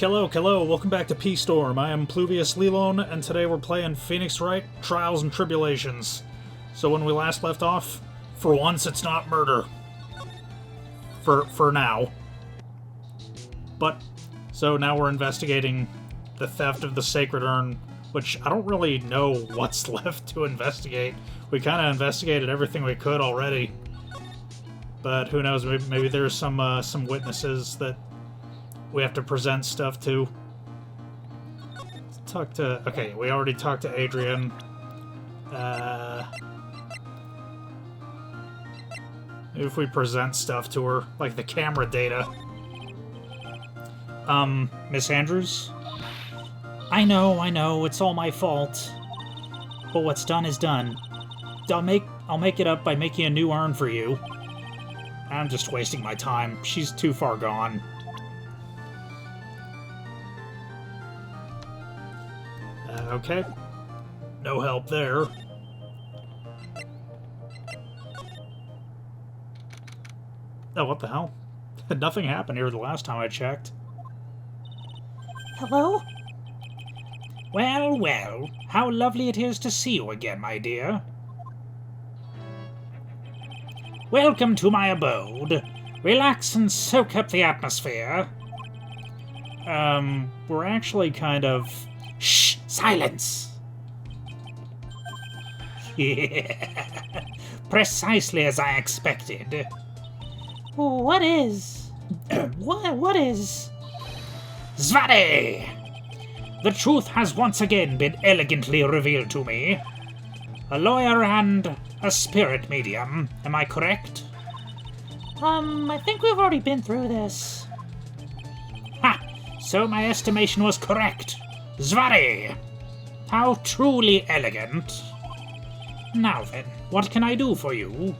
Hello, welcome back to P-Storm. I am Pluvius Lilon, and today we're playing Wright, Trials and Tribulations. So when we last left off, for once it's not murder. For now. But, so now we're investigating the theft of the Sacred Urn, which I don't really know what's left to investigate. We kind of investigated everything we could already. But who knows, maybe there's some witnesses that we have to present stuff to. Okay, we already talked to Adrian. Maybe if we present stuff to her, like the camera data. Miss Andrews? I know, it's all my fault. But what's done is done. I'll make it up by making a new urn for you. I'm just wasting my time. She's too far gone. Okay. No help there. Oh, what the hell? Nothing happened here the last time I checked. Hello? Well, how lovely it is to see you again, my dear. Welcome to my abode. Relax and soak up the atmosphere. We're actually kind of... Shh! Silence! Precisely as I expected. What is? What is? Zvade! The truth has once again been elegantly revealed to me. A lawyer and a spirit medium, am I correct? I think we've already been through this. Ha! So my estimation was correct. Zvade! How truly elegant. Now then, what can I do for you?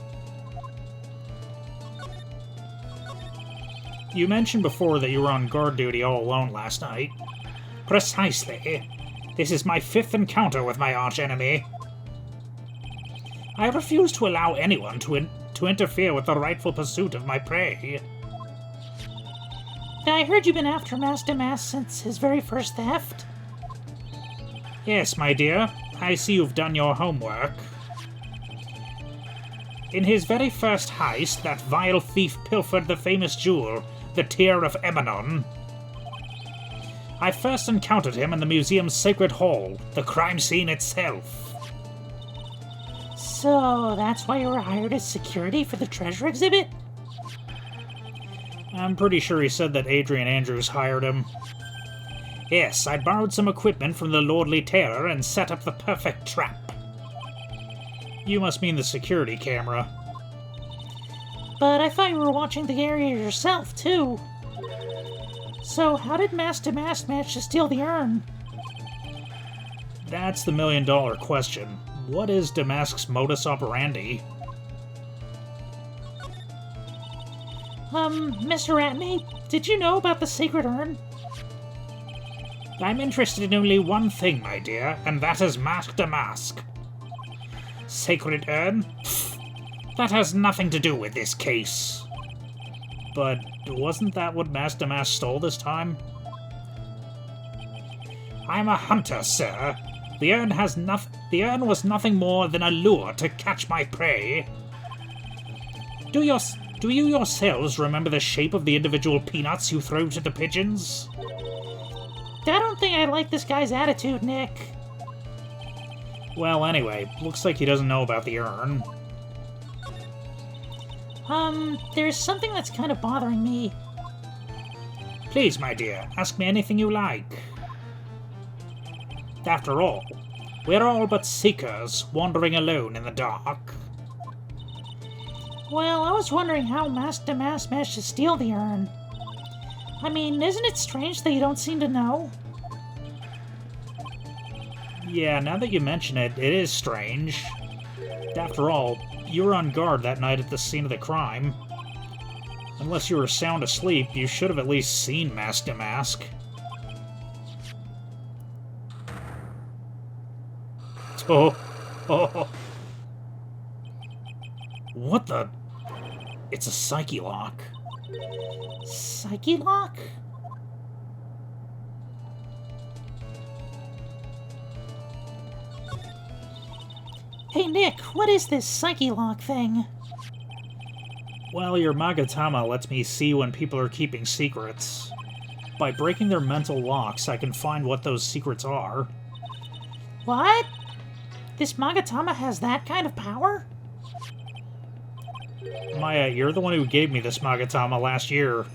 You mentioned before that you were on guard duty all alone last night. Precisely. This is my 5th encounter with my archenemy. I refuse to allow anyone to interfere with the rightful pursuit of my prey. I heard you've been after Master Mass since his very first theft. Yes, my dear. I see you've done your homework. In his very first heist, that vile thief pilfered the famous jewel, the Tear of Emanon. I first encountered him in the museum's sacred hall, the crime scene itself. So that's why you were hired as security for the treasure exhibit? I'm pretty sure he said that Adrian Andrews hired him. Yes, I borrowed some equipment from the Lordly Terror and set up the perfect trap. You must mean the security camera. But I thought you were watching the area yourself, too. So how did Master Mass manage to steal the urn? That's the million-dollar question. What is Damask's modus operandi? Mr. Ratney, did you know about the Sacred Urn? I'm interested in only one thing, my dear, and that is Mask Damask. Sacred Urn? Pfft, that has nothing to do with this case. But wasn't that what Mask Damask stole this time? I'm a hunter, sir. The urn was nothing more than a lure to catch my prey. Do you yourselves remember the shape of the individual peanuts you throw to the pigeons? I don't think I like this guy's attitude, Nick. Well, anyway, looks like he doesn't know about the urn. There's something that's kind of bothering me. Please, my dear, ask me anything you like. After all, we're all but seekers, wandering alone in the dark. Well, I was wondering how Master Mass managed to steal the urn. I mean, isn't it strange that you don't seem to know? Yeah, now that you mention it, it is strange. After all, you were on guard that night at the scene of the crime. Unless you were sound asleep, you should have at least seen Mask Damask. Oh. What the... It's a Psyche lock. Psyche lock? Hey Nick, what is this psyche lock thing? Well, your Magatama lets me see when people are keeping secrets. By breaking their mental locks, I can find what those secrets are. What? This Magatama has that kind of power? Maya, you're the one who gave me this Magatama last year.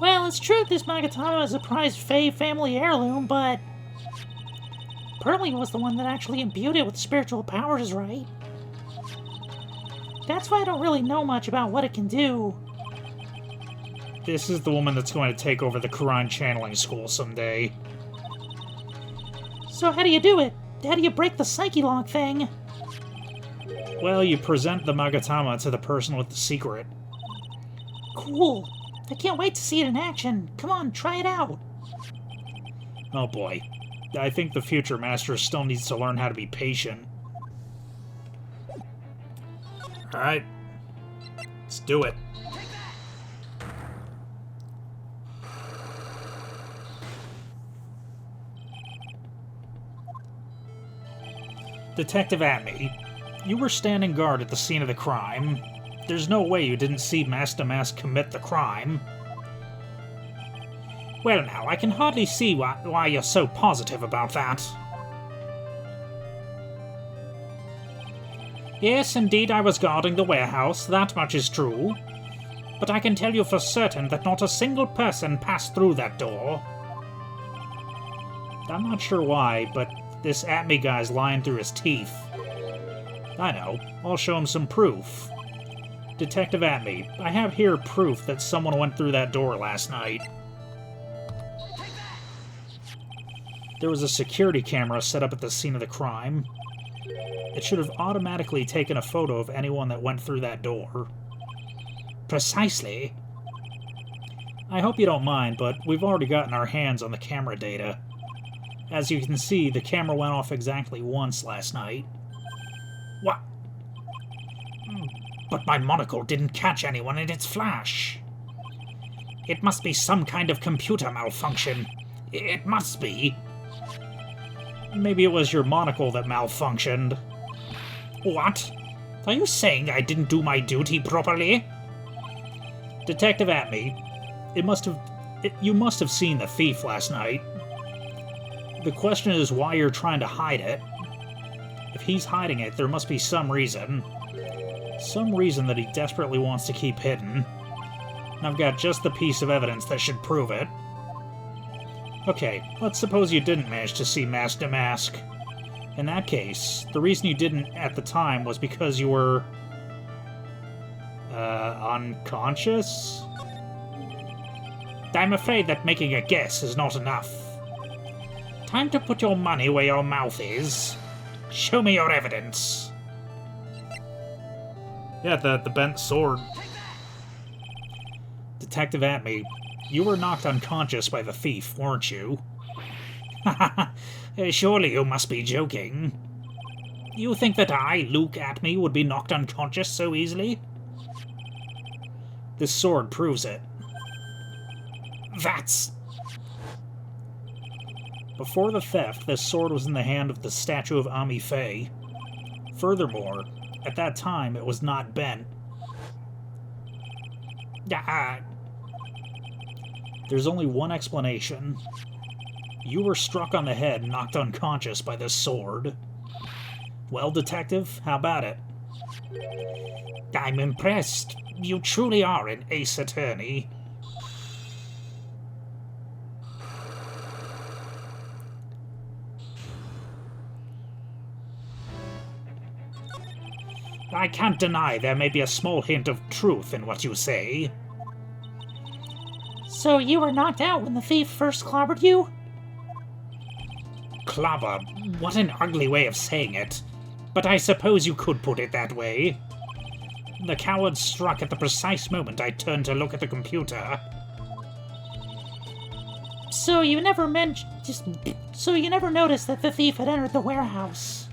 Well, it's true this Magatama is a prized Fey family heirloom, but... Pearlie was the one that actually imbued it with spiritual powers, right? That's why I don't really know much about what it can do. This is the woman that's going to take over the Quran channeling school someday. So how do you do it? How do you break the psyche lock thing? Well, you present the Magatama to the person with the secret. Cool. I can't wait to see it in action. Come on, try it out. Oh boy. I think the future master still needs to learn how to be patient. Alright. Let's do it. Detective Atme, you were standing guard at the scene of the crime. There's no way you didn't see Master Mask commit the crime. Well now, I can hardly see why you're so positive about that. Yes, indeed I was guarding the warehouse, that much is true. But I can tell you for certain that not a single person passed through that door. I'm not sure why, but this Atme guy's lying through his teeth. I know, I'll show him some proof. Detective Atme, I have here proof that someone went through that door last night. There was a security camera set up at the scene of the crime. It should have automatically taken a photo of anyone that went through that door. Precisely. I hope you don't mind, but we've already gotten our hands on the camera data. As you can see, the camera went off exactly once last night. What? But my monocle didn't catch anyone in its flash. It must be some kind of computer malfunction. It must be. Maybe it was your monocle that malfunctioned. What? Are you saying I didn't do my duty properly? Detective Atme, you must have seen the thief last night. The question is why you're trying to hide it. If he's hiding it, there must be some reason. Some reason that he desperately wants to keep hidden. And I've got just the piece of evidence that should prove it. Okay, let's suppose you didn't manage to see Mask to Mask. In that case, the reason you didn't at the time was because you were... unconscious? I'm afraid that making a guess is not enough. Time to put your money where your mouth is. Show me your evidence. Yeah, the bent sword. Detective Atme, you were knocked unconscious by the thief, weren't you? Surely you must be joking. You think that I, Luke Atme, would be knocked unconscious so easily? This sword proves it. That's... Before the theft, this sword was in the hand of the statue of Ami Fey. Furthermore, at that time, it was not bent. There's only one explanation. You were struck on the head and knocked unconscious by this sword. Well, Detective, how about it? I'm impressed. You truly are an ace attorney. I can't deny there may be a small hint of truth in what you say. So you were knocked out when the thief first clobbered you? Clobber? What an ugly way of saying it. But I suppose you could put it that way. The coward struck at the precise moment I turned to look at the computer. So you never noticed that the thief had entered the warehouse?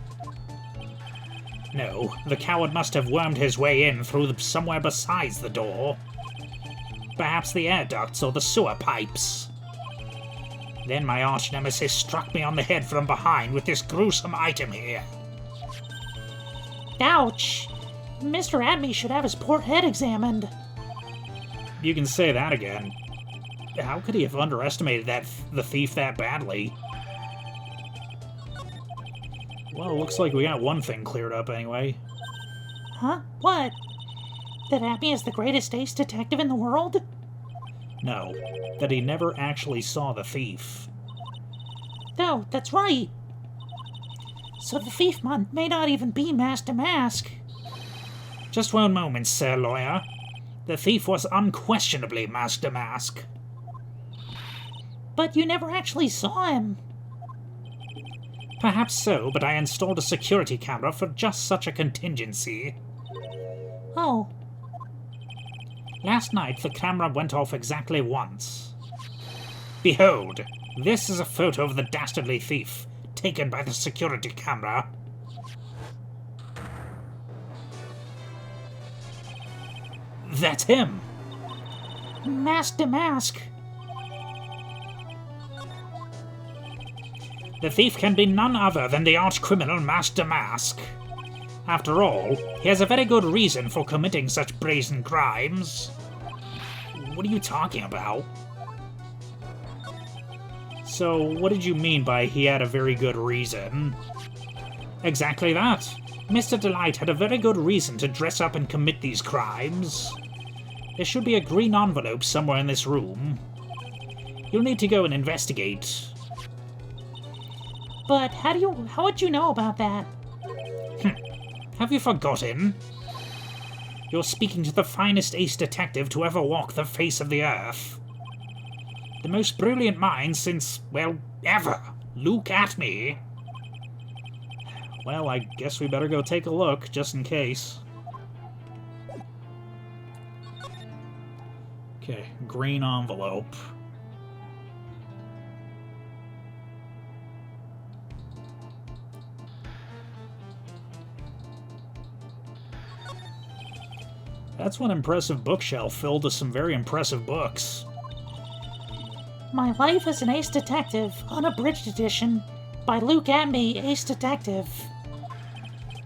No, the coward must have wormed his way in through somewhere besides the door. Perhaps the air ducts or the sewer pipes. Then my arch-nemesis struck me on the head from behind with this gruesome item here. Ouch! Mr. Adme should have his poor head examined. You can say that again. How could he have underestimated the thief that badly? Well, looks like we got one thing cleared up anyway. Huh? What? That Adme is the greatest ace detective in the world? No, that he never actually saw the thief. No, that's right. So the thief may not even be mask to mask. Just one moment, Sir Lawyer. The thief was unquestionably mask to mask. But you never actually saw him. Perhaps so, but I installed a security camera for just such a contingency. Oh. Last night, the camera went off exactly once. Behold, this is a photo of the dastardly thief, taken by the security camera. That's him! Mask to mask. The thief can be none other than the arch-criminal Master Mask. After all, he has a very good reason for committing such brazen crimes. What are you talking about? So, what did you mean by he had a very good reason? Exactly that. Mr. Delight had a very good reason to dress up and commit these crimes. There should be a green envelope somewhere in this room. You'll need to go and investigate. But how would you know about that? Have you forgotten? You're speaking to the finest ace detective to ever walk the face of the earth. The most brilliant mind since, well, ever. Look at me. Well, I guess we better go take a look, just in case. Okay, green envelope. That's one impressive bookshelf filled with some very impressive books. My Life as an Ace Detective, Unabridged Edition, by Luke Adme, Ace Detective.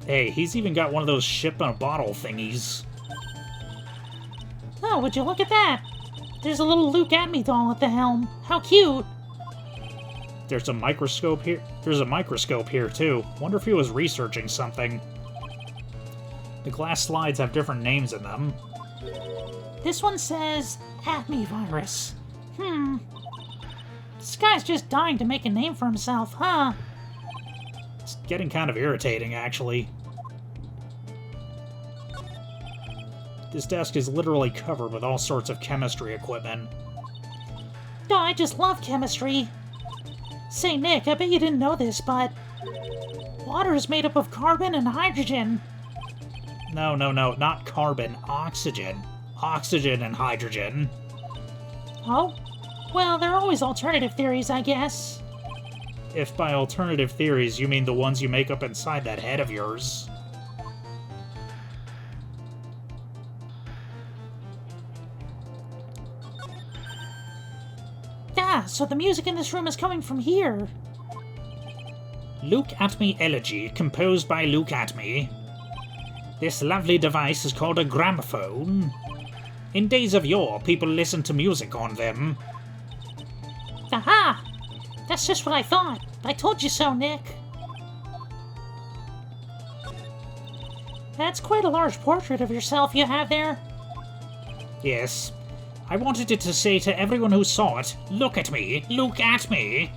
Hey, he's even got one of those ship-in-a-bottle thingies. Oh, would you look at that? There's a little Luke Adme doll at the helm. How cute! There's a microscope here. There's a microscope here, too. Wonder if he was researching something. The glass slides have different names in them. This one says Adme virus. This guy's just dying to make a name for himself, huh? It's getting kind of irritating, actually. This desk is literally covered with all sorts of chemistry equipment. Oh, I just love chemistry. Say, Nick, I bet you didn't know this, but water is made up of carbon and hydrogen. No, not carbon, oxygen. Oxygen and hydrogen. Oh? Well, there are always alternative theories, I guess. If by alternative theories you mean the ones you make up inside that head of yours. Ah, so the music in this room is coming from here. Look at Me Elegy, composed by Luke Atme. This lovely device is called a gramophone. In days of yore, people listened to music on them. Aha! That's just what I thought. I told you so, Nick. That's quite a large portrait of yourself you have there. Yes. I wanted it to say to everyone who saw it, look at me, look at me.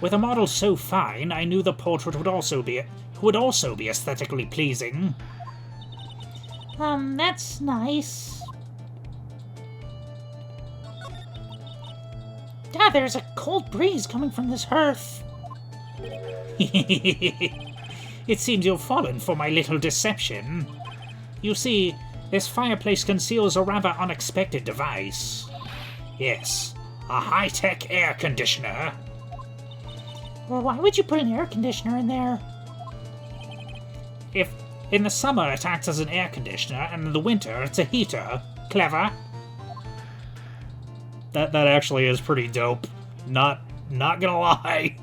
With a model so fine, I knew the portrait would also be aesthetically pleasing. That's nice. Ah, there's a cold breeze coming from this hearth. It seems you've fallen for my little deception. You see, this fireplace conceals a rather unexpected device. Yes, a high-tech air conditioner. Well, why would you put an air conditioner in there? If in the summer it acts as an air conditioner, and in the winter it's a heater. Clever? That actually is pretty dope. Not gonna lie.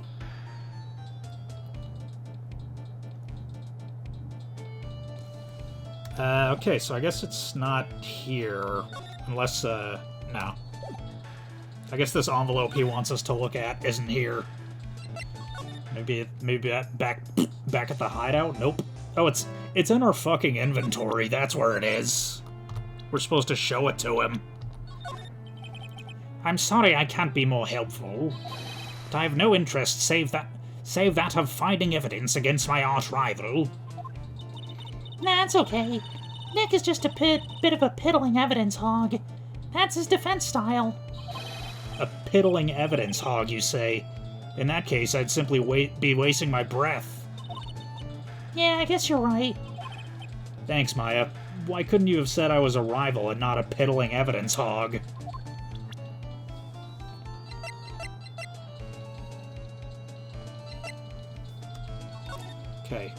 Okay, so I guess it's not here. Unless, no. I guess this envelope he wants us to look at isn't here. Maybe back at the hideout? Nope. Oh, it's in our fucking inventory. That's where it is. We're supposed to show it to him. I'm sorry I can't be more helpful, but I have no interest save that of finding evidence against my arch rival. Nah, it's okay. Nick is just a bit of a piddling evidence hog. That's his defense style. A piddling evidence hog, you say? In that case, I'd simply be wasting my breath. Yeah, I guess you're right. Thanks, Maya. Why couldn't you have said I was a rival and not a piddling evidence hog? Okay.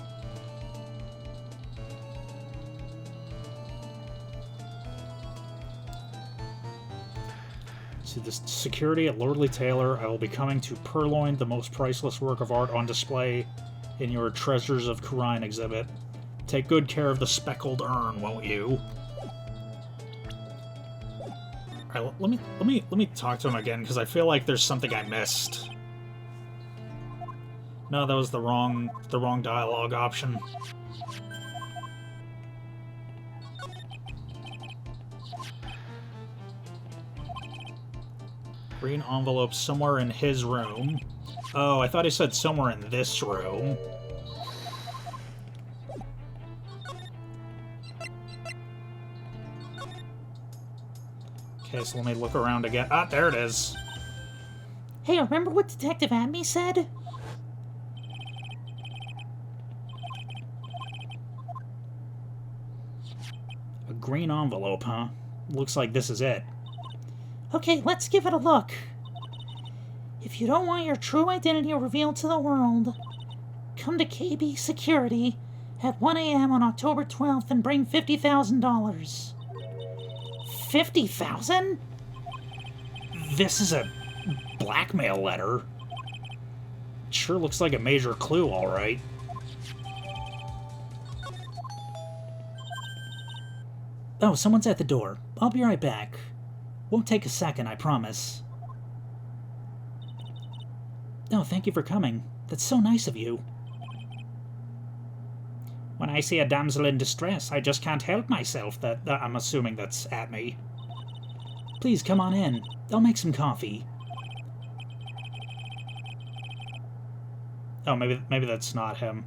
To the security at Lordly Taylor, I will be coming to purloin the most priceless work of art on display in your Treasures of Kurine exhibit. Take good care of the speckled urn, won't you? Alright, let me talk to him again, because I feel like there's something I missed. No, that was the wrong dialogue option. Green envelope somewhere in his room. Oh, I thought he said somewhere in this room. Okay, so let me look around again. Ah, there it is. Hey, remember what Detective Atme said? A green envelope, huh? Looks like this is it. Okay, let's give it a look. If you don't want your true identity revealed to the world, come to KB Security at 1 a.m. on October 12th and bring $50,000. 50,000? This is a blackmail letter. Sure looks like a major clue, all right. Oh, someone's at the door. I'll be right back. Won't take a second, I promise. Oh, thank you for coming. That's so nice of you. When I see a damsel in distress, I just can't help myself. I'm assuming that's at me. Please come on in. I'll make some coffee. Oh, maybe that's not him.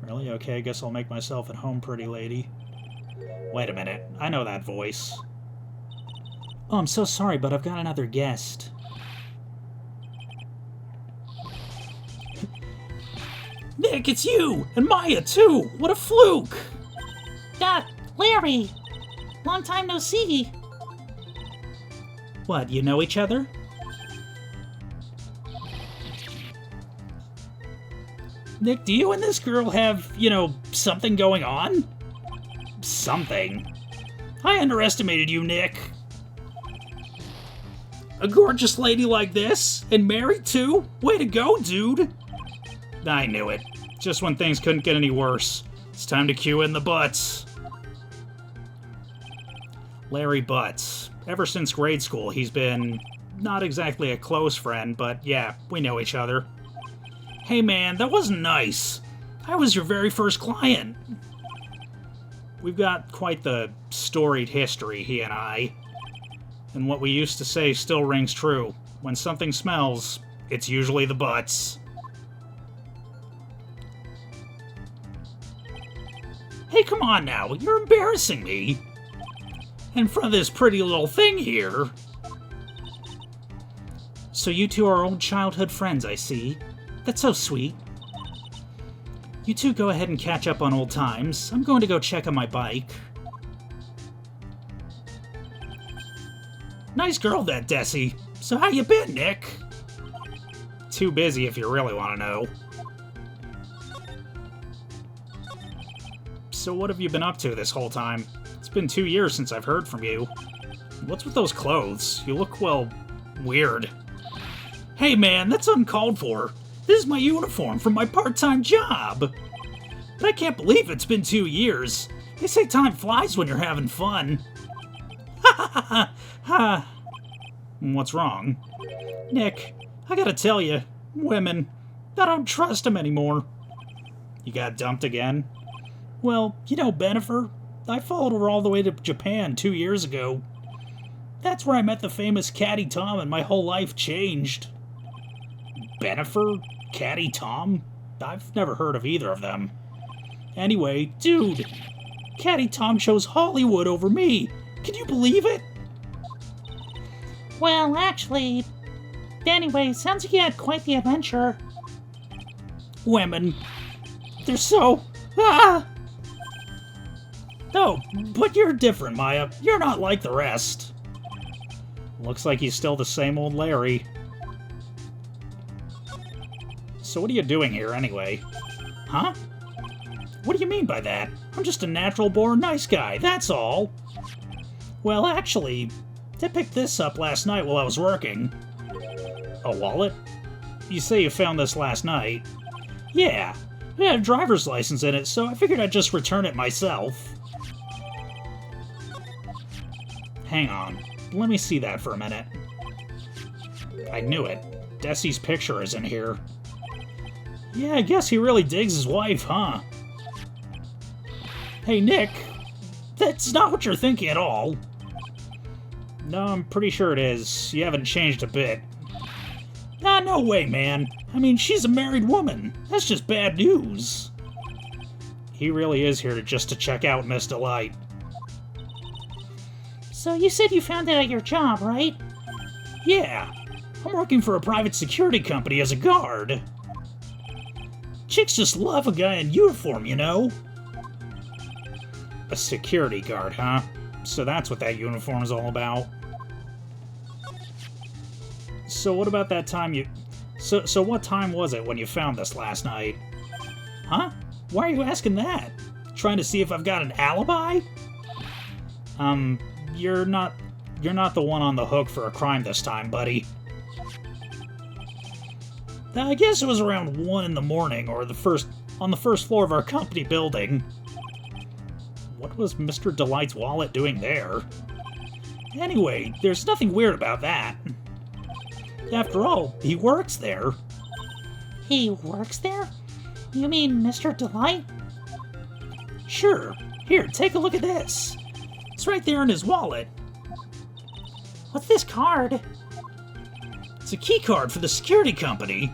Really? Okay, I guess I'll make myself at home, pretty lady. Wait a minute. I know that voice. Oh, I'm so sorry, but I've got another guest. Nick, it's you! And Maya, too! What a fluke! Larry! Long time no see. What, you know each other? Nick, do you and this girl have, something going on? Something? I underestimated you, Nick. A gorgeous lady like this? And married, too? Way to go, dude! I knew it. Just when things couldn't get any worse. It's time to cue in the Butts. Larry Butts. Ever since grade school, he's been not exactly a close friend, but yeah, we know each other. Hey man, that wasn't nice. I was your very first client. We've got quite the storied history, he and I. And what we used to say still rings true. When something smells, it's usually the Butts. Hey, come on now, you're embarrassing me. In front of this pretty little thing here. So you two are old childhood friends, I see. That's so sweet. You two go ahead and catch up on old times. I'm going to go check on my bike. Nice girl, that Desi. So how you been, Nick? Too busy if you really want to know. So what have you been up to this whole time? It's been 2 years since I've heard from you. What's with those clothes? You look, well, weird. Hey man, that's uncalled for. This is my uniform from my part-time job. But I can't believe it's been 2 years. They say time flies when you're having fun. Ha ha ha ha. What's wrong? Nick, I gotta tell you, women, I don't trust them anymore. You got dumped again? Well, you know Bennifer? I followed her all the way to Japan 2 years ago. That's where I met the famous Caddy Tom and my whole life changed. Bennifer? Caddy Tom? I've never heard of either of them. Anyway, dude, Caddy Tom chose Hollywood over me. Can you believe it? Well, actually... Anyway, sounds like you had quite the adventure. Women. They're so... Ah! Oh, but you're different, Maya. You're not like the rest. Looks like he's still the same old Larry. So what are you doing here, anyway? Huh? What do you mean by that? I'm just a natural-born nice guy, that's all. Well, actually, I picked this up last night while I was working. A wallet? You say you found this last night? Yeah. It had a driver's license in it, so I figured I'd just return it myself. Hang on. Let me see that for a minute. I knew it. Desi's picture is in here. Yeah, I guess he really digs his wife, huh? Hey, Nick. That's not what you're thinking at all. No, I'm pretty sure it is. You haven't changed a bit. Ah, no way, man. I mean, she's a married woman. That's just bad news. He really is here just to check out Miss Delight. So you said you found it at your job, right? Yeah. I'm working for a private security company as a guard. Chicks just love a guy in uniform, you know? A security guard, huh? So that's what that uniform is all about. So what about that time you... So what time was it when you found this last night? Huh? Why are you asking that? Trying to see if I've got an alibi? You're not the one on the hook for a crime this time, buddy. I guess it was around 1 in the morning, or on the first floor of our company building. What was Mr. Delight's wallet doing there? Anyway, there's nothing weird about that. After all, he works there. He works there? You mean Mr. Delight? Sure. Here, take a look at this. It's right there in his wallet. What's this card? It's a key card for the security company.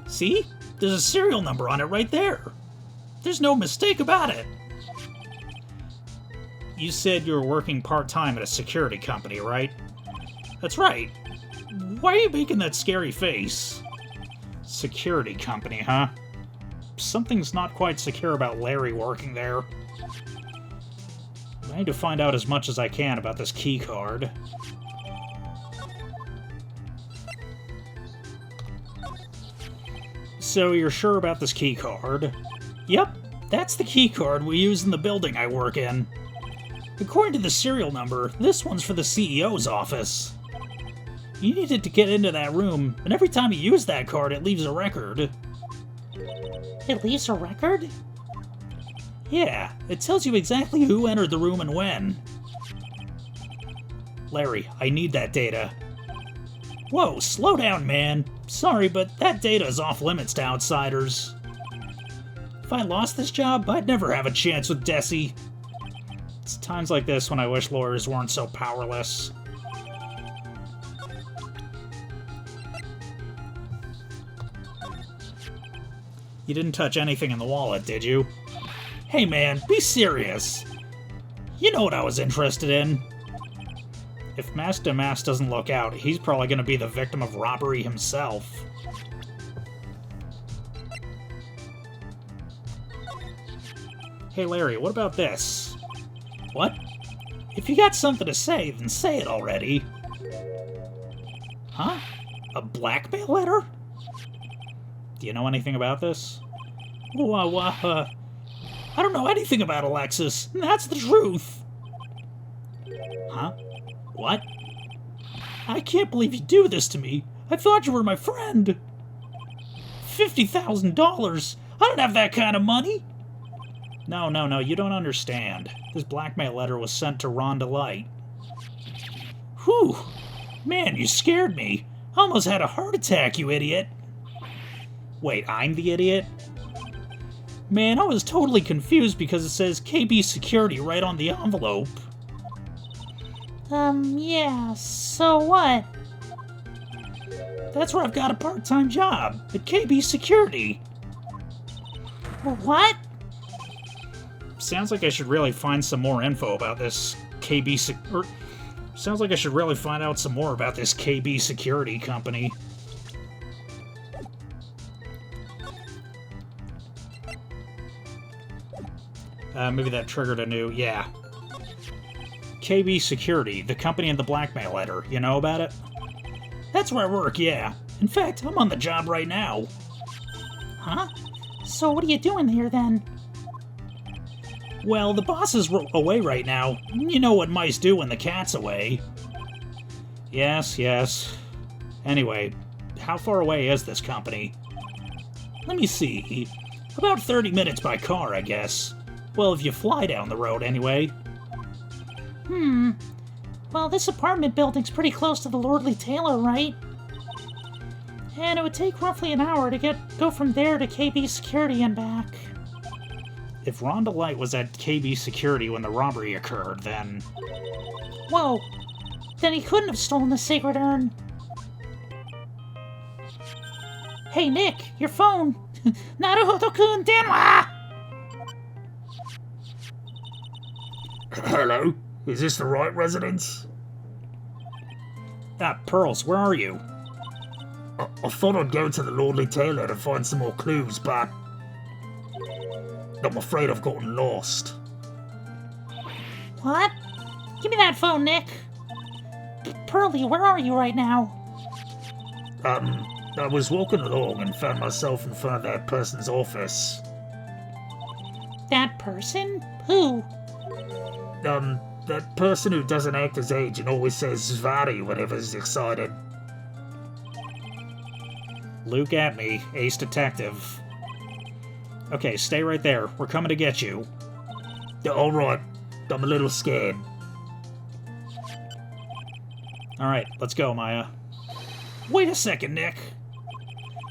See? There's a serial number on it right there. There's no mistake about it. You said you were working part-time at a security company, right? That's right. Why are you making that scary face? Security company, huh? Something's not quite secure about Larry working there. I need to find out as much as I can about this key card. So you're sure about this key card? Yep, that's the key card we use in the building I work in. According to the serial number, this one's for the CEO's office. You needed to get into that room, and every time you use that card, it leaves a record. It leaves a record? Yeah, it tells you exactly who entered the room and when. Larry, I need that data. Whoa, slow down, man. Sorry, but that data is off limits to outsiders. If I lost this job, I'd never have a chance with Desi. It's times like this when I wish lawyers weren't so powerless. You didn't touch anything in the wallet, did you? Hey man, be serious. You know what I was interested in. If Master Mass doesn't look out, he's probably going to be the victim of robbery himself. Hey Larry, what about this? What? If you got something to say, then say it already. Huh? A blackmail letter? Do you know anything about this? I don't know anything about Alexis, and that's the truth. Huh? What? I can't believe you do this to me. I thought you were my friend. $50,000? I don't have that kind of money. No, you don't understand. This blackmail letter was sent to Rhonda Light. Whew! Man, you scared me. I almost had a heart attack, you idiot. Wait, I'm the idiot? Man, I was totally confused because it says KB Security right on the envelope. Yeah, so what? That's where I've got a part-time job, at KB Security. What? Sounds like I should really find some more info about this sounds like I should really find out some more about this KB Security company. Maybe that triggered a new... Yeah. KB Security, the company in the blackmail letter. You know about it? That's where I work, yeah. In fact, I'm on the job right now. Huh? So what are you doing here, then? Well, the boss is away right now. You know what mice do when the cat's away. Yes. Anyway, how far away is this company? Let me see. About 30 minutes by car, I guess. Well, if you fly down the road, anyway. Well, this apartment building's pretty close to the Lordly Tailor, right? And it would take roughly an hour to go from there to KB Security and back. If Rhonda Light was at KB Security when the robbery occurred, then... Whoa! Then he couldn't have stolen the sacred urn. Hey, Nick, your phone! NARUHODO-KUN, DENWA! Hello? Is this the Wright residence? Pearls, where are you? I thought I'd go to the Lordly Tailor to find some more clues, but I'm afraid I've gotten lost. What? Give me that phone, Nick. Pearly, where are you right now? I was walking along and found myself in front of that person's office. That person? Who? That person who doesn't act his age and always says Zvari whenever he's excited. Luke at me, Ace Detective. Okay, stay right there. We're coming to get you. Alright, I'm a little scared. Alright, let's go, Maya. Wait a second, Nick.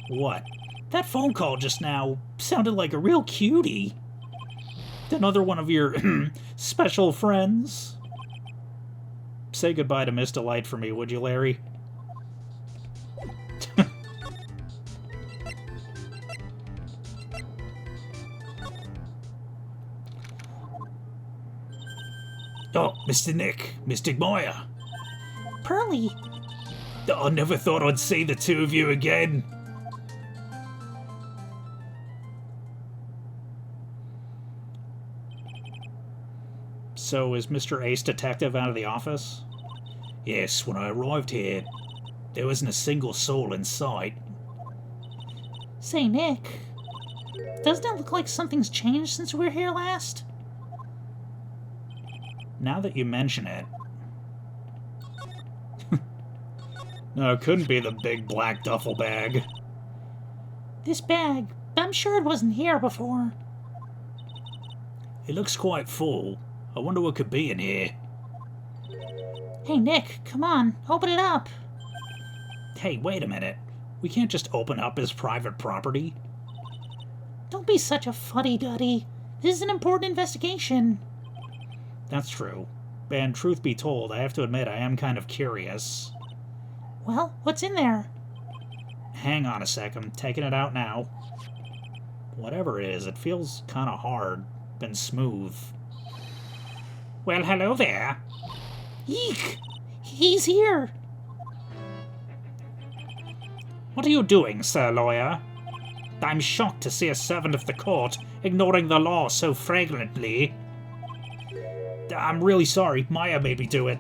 What? That phone call just now sounded like a real cutie. Another one of your special friends? Say goodbye to Miss Delight for me, would you, Larry? Oh, Mr. Nick, Mr. Maya. Pearly. I never thought I'd see the two of you again. So is Mr. Ace Detective out of the office? Yes, when I arrived here, there wasn't a single soul in sight. Say, Nick. Doesn't it look like something's changed since we were here last? Now that you mention it... No, it couldn't be the big black duffel bag. This bag, I'm sure it wasn't here before. It looks quite full. I wonder what could be in here. Hey, Nick, come on, open it up. Hey, wait a minute. We can't just open up his private property. Don't be such a fuddy-duddy. This is an important investigation. That's true. And truth be told, I have to admit I am kind of curious. Well, what's in there? Hang on a sec, I'm taking it out now. Whatever it is, it feels kind of hard and smooth. Well, hello there. Eek! He's here! What are you doing, Sir Lawyer? I'm shocked to see a servant of the court ignoring the law so flagrantly. I'm really sorry, Maya made me do it.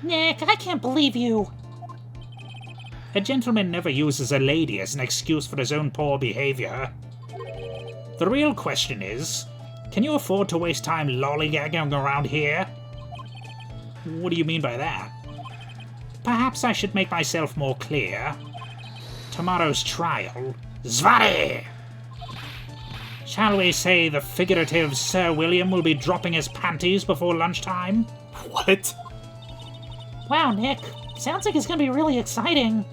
Nick, I can't believe you. A gentleman never uses a lady as an excuse for his own poor behavior. The real question is, can you afford to waste time lollygagging around here? What do you mean by that? Perhaps I should make myself more clear. Tomorrow's trial... Zvari! Shall we say the figurative Sir William will be dropping his panties before lunchtime? What? Wow, Nick. Sounds like it's gonna be really exciting.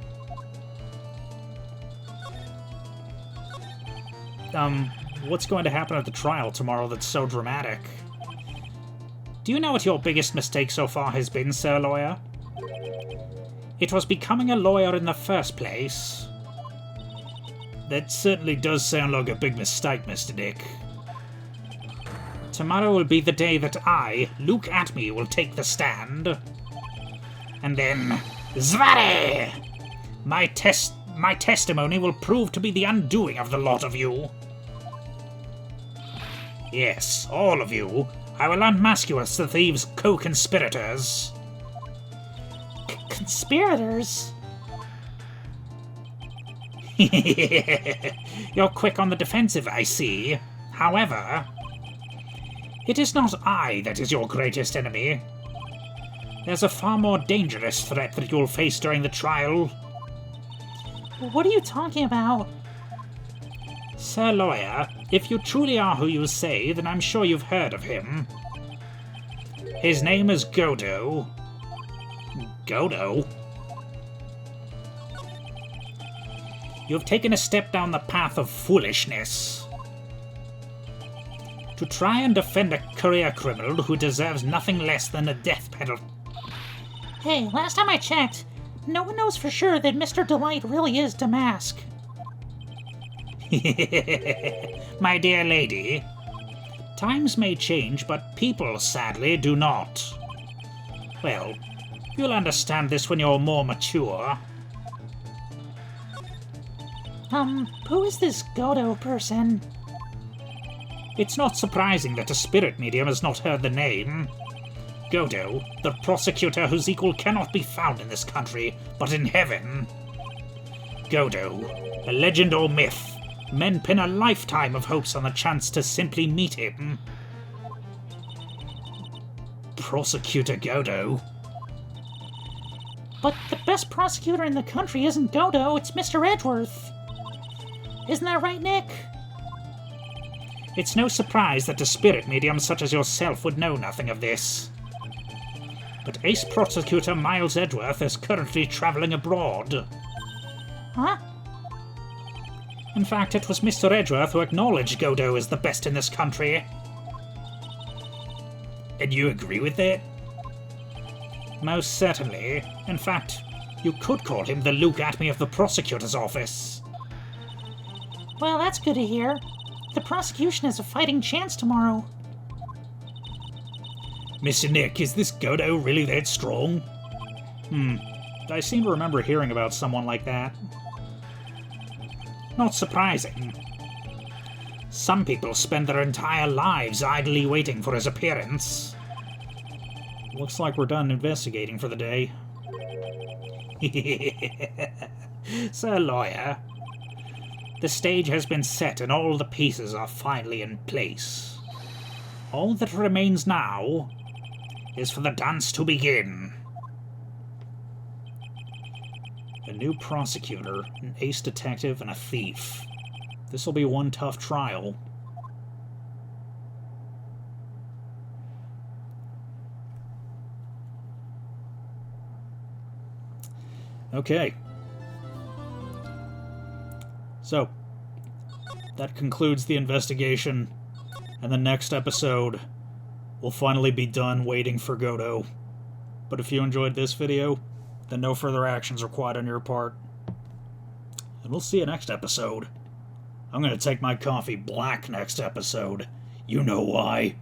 What's going to happen at the trial tomorrow that's so dramatic? Do you know what your biggest mistake so far has been, Sir Lawyer? It was becoming a lawyer in the first place. That certainly does sound like a big mistake, Mr. Nick. Tomorrow will be the day that I, Luke Atme, will take the stand. And then, Zvari! My testimony will prove to be the undoing of the lot of you. Yes, all of you. I will unmask you as the thieves' co-conspirators. Conspirators? You're quick on the defensive, I see. However, it is not I that is your greatest enemy. There's a far more dangerous threat that you'll face during the trial. What are you talking about? Sir Lawyer, if you truly are who you say, then I'm sure you've heard of him. His name is Godo. Godo? You've taken a step down the path of foolishness. To try and defend a career criminal who deserves nothing less than a death penalty. Hey, last time I checked, no one knows for sure that Mr. Delight really is Damask. My dear lady, times may change, but people, sadly, do not. Well, you'll understand this when you're more mature. Who is this Godo person? It's not surprising that a spirit medium has not heard the name. Godo, the prosecutor whose equal cannot be found in this country, but in heaven. Godo, a legend or myth. Men pin a lifetime of hopes on the chance to simply meet him. Prosecutor Godo. But the best prosecutor in the country isn't Godo, it's Mr. Edgeworth. Isn't that right, Nick? It's no surprise that a spirit medium such as yourself would know nothing of this. But Ace Prosecutor Miles Edgeworth is currently traveling abroad. Huh? In fact, it was Mr. Edgeworth who acknowledged Godo as the best in this country. And you agree with that? Most certainly. In fact, you could call him the Luke Atme of the prosecutor's office. Well, that's good to hear. The prosecution has a fighting chance tomorrow. Mr. Nick, is this Godo really that strong? I seem to remember hearing about someone like that. Not surprising. Some people spend their entire lives idly waiting for his appearance. Looks like we're done investigating for the day. Sir Lawyer, the stage has been set and all the pieces are finally in place. All that remains now is for the dance to begin. A new prosecutor, an ace detective, and a thief. This'll be one tough trial. Okay. So, that concludes the investigation, and the next episode will finally be done waiting for Godo. But if you enjoyed this video, then no further actions required on your part. And we'll see you next episode. I'm gonna take my coffee black next episode. You know why.